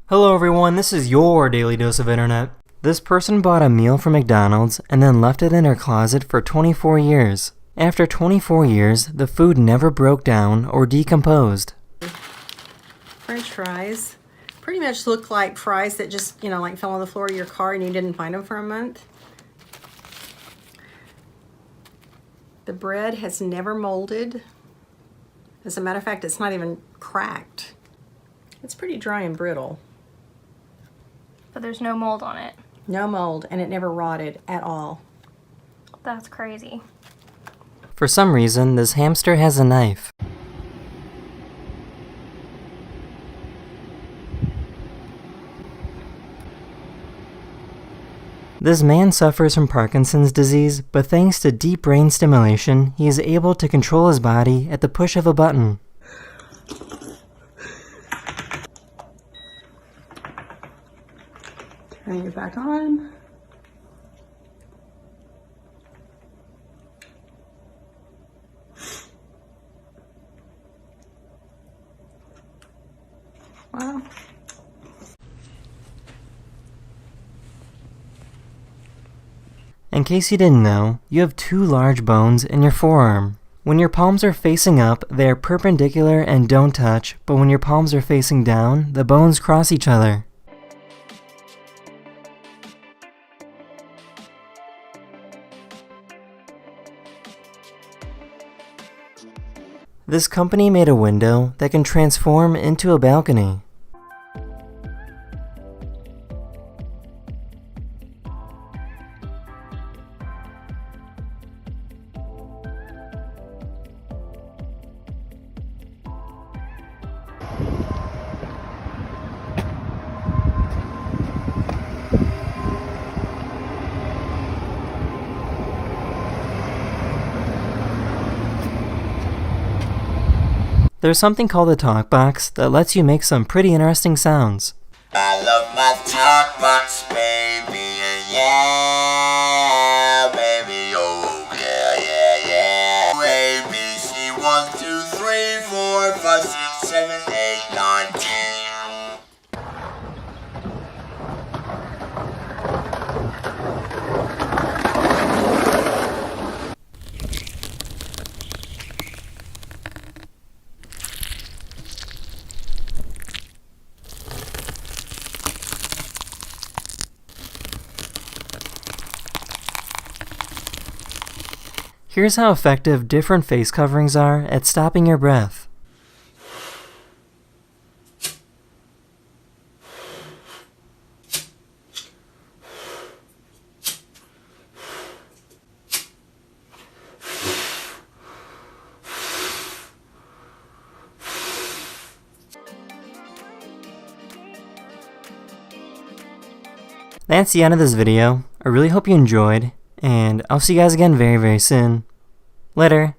Hello everyone, this is your daily dose of internet. This person bought a meal from McDonald's and then left it in her closet for 24 years. After 24 years, the food never broke down or decomposed. French fries pretty much look like fries that just, like fell on the floor of your car and you didn't find them for a month. The bread has never molded. As a matter of fact, it's not even cracked. It's pretty dry and brittle. But there's no mold on it. No mold, and it never rotted at all. That's crazy. For some reason, this hamster has a knife. This man suffers from Parkinson's disease, but thanks to deep brain stimulation, he is able to control his body at the push of a button. Turning it back on. Wow. In case you didn't know, you have two large bones in your forearm. When your palms are facing up, they are perpendicular and don't touch, but when your palms are facing down, the bones cross each other. This company made a window that can transform into a balcony. There's something called a talk box that lets you make some pretty interesting sounds. I love my talk box, baby, yeah, baby, oh, yeah. A, B, C, 1, 2, 3, 4, 5, 6, 7, 8, 9, 10. Here's how effective different face coverings are at stopping your breath. That's the end of this video. I really hope you enjoyed, and I'll see you guys again very soon. Later.